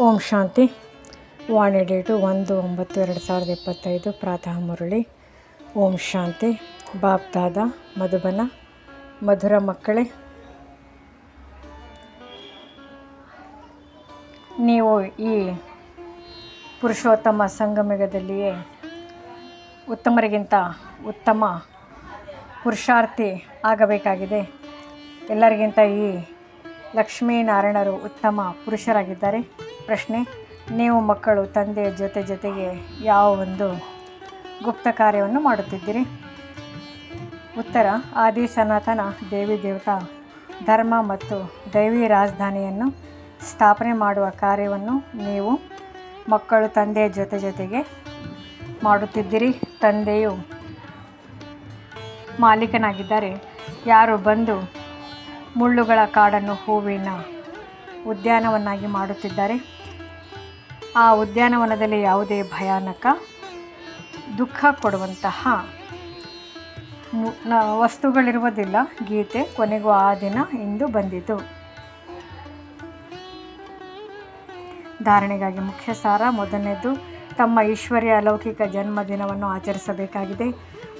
ಓಂ ಶಾಂತಿ. ವಾಣಿ date 1/9/2025 ಪ್ರಾತಃ ಮುರಳಿ. ಓಂ ಶಾಂತಿ. ಬಾಪ್ ದಾದಾ ಮಧುಬನ. ಮಧುರ ಮಕ್ಕಳೇ, ನೀವು ಈ ಪುರುಷೋತ್ತಮ ಸಂಗಮಯುಗದಲ್ಲಿಯೇ ಉತ್ತಮರಿಗಿಂತ ಉತ್ತಮ ಪುರುಷಾರ್ಥಿ ಆಗಬೇಕಾಗಿದೆ. ಎಲ್ಲರಿಗಿಂತ ಈ ಲಕ್ಷ್ಮೀನಾರಾಯಣರು ಉತ್ತಮ ಪುರುಷರಾಗಿದ್ದಾರೆ. ಪ್ರಶ್ನೆ: ನೀವು ಮಕ್ಕಳು ತಂದೆಯ ಜೊತೆಗೆ ಯಾವ ಒಂದು ಗುಪ್ತ ಕಾರ್ಯವನ್ನು ಮಾಡುತ್ತಿದ್ದೀರಿ? ಉತ್ತರ: ಆದಿ ಸನಾತನ ದೇವಿ ದೇವತಾ ಧರ್ಮ ಮತ್ತು ದೈವಿ ರಾಜಧಾನಿಯನ್ನು ಸ್ಥಾಪನೆ ಮಾಡುವ ಕಾರ್ಯವನ್ನು ನೀವು ಮಕ್ಕಳು ತಂದೆಯ ಜೊತೆಗೆ ಮಾಡುತ್ತಿದ್ದೀರಿ. ತಂದೆಯು ಮಾಲೀಕನಾಗಿದ್ದಾರೆ. ಯಾರು ಬಂದು ಮುಳ್ಳುಗಳ ಕಾಡನ್ನು ಹೂವಿನ ಉದ್ಯಾನವನ್ನಾಗಿ ಮಾಡುತ್ತಿದ್ದಾರೆ. ಆ ಉದ್ಯಾನವನದಲ್ಲಿ ಯಾವುದೇ ಭಯಾನಕ ದುಃಖ ಕೊಡುವಂತಹ ವಸ್ತುಗಳಿರುವುದಿಲ್ಲ. ಗೀತೆ: ಕೊನೆಗೂ ಆ ದಿನ ಇಂದು ಬಂದಿತು. ಧಾರಣೆಗಾಗಿ ಮುಖ್ಯ ಸಾರ: ಮೊದಲನೇದು, ತಮ್ಮ ಈಶ್ವರ್ಯ ಅಲೌಕಿಕ ಜನ್ಮದಿನವನ್ನು ಆಚರಿಸಬೇಕಾಗಿದೆ.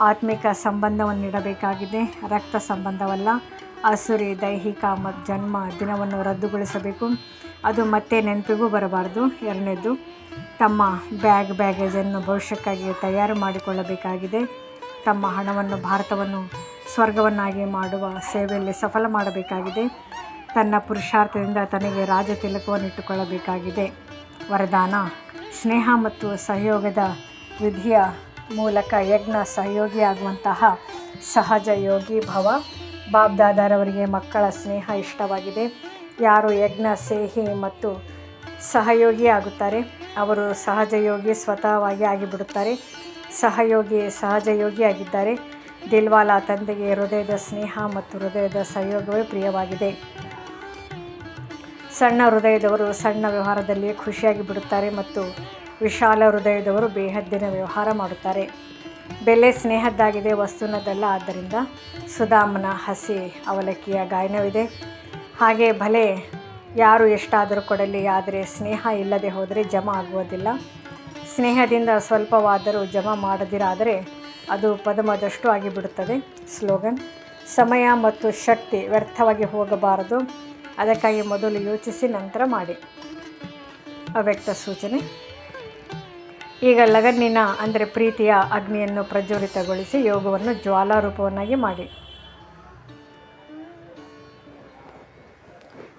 ಆತ್ಮಿಕ ಸಂಬಂಧವನ್ನು ನೀಡಬೇಕಾಗಿದೆ, ರಕ್ತ ಸಂಬಂಧವಲ್ಲ. ಅಸುರಿ ದೈಹಿಕ ಜನ್ಮ ದಿನವನ್ನು ರದ್ದುಗೊಳಿಸಬೇಕು. ಅದು ಮತ್ತೆ ನೆನಪಿಗೂ ಬರಬಾರದು. ಎರಡನೇದು, ತಮ್ಮ ಬ್ಯಾಗೇಜನ್ನು ಭವಿಷ್ಯಕ್ಕಾಗಿ ತಯಾರು ಮಾಡಿಕೊಳ್ಳಬೇಕಾಗಿದೆ. ತಮ್ಮ ಹಣವನ್ನು ಭಾರತವನ್ನು ಸ್ವರ್ಗವನ್ನಾಗಿ ಮಾಡುವ ಸೇವೆಯಲ್ಲಿ ಸಫಲ ಮಾಡಬೇಕಾಗಿದೆ. ತನ್ನ ಪುರುಷಾರ್ಥದಿಂದ ತನಗೆ ರಾಜ ತಿಲಕವನ್ನು ಇಟ್ಟುಕೊಳ್ಳಬೇಕಾಗಿದೆ. ವರದಾನ: ಸ್ನೇಹ ಮತ್ತು ಸಹಯೋಗದ ವಿಧಿಯ ಮೂಲಕ ಯಜ್ಞ ಸಹಯೋಗಿಯಾಗುವಂತಹ ಸಹಜ ಯೋಗಿ ಭವ. ಬಾಪ್ ದಾದಾರವರಿಗೆ ಮಕ್ಕಳ ಸ್ನೇಹ ಇಷ್ಟವಾಗಿದೆ. ಯಾರು ಯಜ್ಞ ಸೇಹಿ ಮತ್ತು ಸಹಯೋಗಿ ಆಗುತ್ತಾರೆ ಅವರು ಸಹಜಯೋಗಿ ಸ್ವತಃವಾಗಿ ಆಗಿಬಿಡುತ್ತಾರೆ. ಸಹಜಯೋಗಿ ಆಗಿದ್ದಾರೆ. ದಿಲ್ವಾಲಾ ತಂದೆಗೆ ಹೃದಯದ ಸ್ನೇಹ ಮತ್ತು ಹೃದಯದ ಸಹಯೋಗವೇ ಪ್ರಿಯವಾಗಿದೆ. ಸಣ್ಣ ಹೃದಯದವರು ಸಣ್ಣ ವ್ಯವಹಾರದಲ್ಲಿಯೇ ಖುಷಿಯಾಗಿ ಬಿಡುತ್ತಾರೆ ಮತ್ತು ವಿಶಾಲ ಹೃದಯದವರು ಬೇಹದ್ದಿನ ವ್ಯವಹಾರ ಮಾಡುತ್ತಾರೆ. ಬೆಲೆ ಸ್ನೇಹದ್ದಾಗಿದೆ, ವಸ್ತುನದಲ್ಲ. ಆದ್ದರಿಂದ ಸುಧಾಮನ ಹಸಿ ಅವಲಕ್ಕಿಯ ಗಾಯನವಿದೆ. ಹಾಗೆ ಭಲೆ ಯಾರು ಎಷ್ಟಾದರೂ ಕೊಡಲಿ, ಆದರೆ ಸ್ನೇಹ ಇಲ್ಲದೆ ಹೋದರೆ ಜಮಾ ಆಗುವುದಿಲ್ಲ. ಸ್ನೇಹದಿಂದ ಸ್ವಲ್ಪವಾದರೂ ಜಮಾ ಮಾಡದಿರಾದರೆ ಅದು ಪದಮದಷ್ಟು ಆಗಿಬಿಡುತ್ತದೆ. ಸ್ಲೋಗನ್: ಸಮಯ ಮತ್ತು ಶಕ್ತಿ ವ್ಯರ್ಥವಾಗಿ ಹೋಗಬಾರದು. ಅದಕ್ಕಾಗಿ ಮೊದಲು ಯೋಚಿಸಿ ನಂತರ ಮಾಡಿ. ಅವ್ಯಕ್ತ ಸೂಚನೆ: ಈಗ ಲಗನ್ನಿನ ಅಂದರೆ ಪ್ರೀತಿಯ ಅಗ್ನಿಯನ್ನು ಪ್ರಜ್ವಲಿತಗೊಳಿಸಿ ಯೋಗವನ್ನು ಜ್ವಾಲಾರೂಪವನ್ನಾಗಿ ಮಾಡಿ.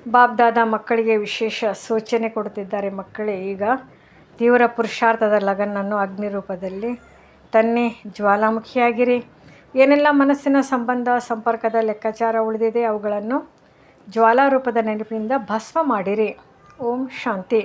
ಬಾಪ್ ದಾದಾ ಮಕ್ಕಳಿಗೆ ವಿಶೇಷ ಸೂಚನೆ ಕೊಡುತ್ತಿದ್ದಾರೆ. ಮಕ್ಕಳೇ, ಈಗ ತೀವ್ರ ಪುರುಷಾರ್ಥದ ಲಗನ್ನನ್ನು ಅಗ್ನಿ ರೂಪದಲ್ಲಿ ತನ್ನಿ, ಜ್ವಾಲಾಮುಖಿಯಾಗಿರಿ. ಏನೆಲ್ಲ ಮನಸ್ಸಿನ ಸಂಪರ್ಕದ ಲೆಕ್ಕಾಚಾರ ಉಳಿದಿದೆ ಅವುಗಳನ್ನು ಜ್ವಾಲಾರೂಪದ ನೆನಪಿನಿಂದ ಭಸ್ಮ ಮಾಡಿರಿ. ಓಂ ಶಾಂತಿ.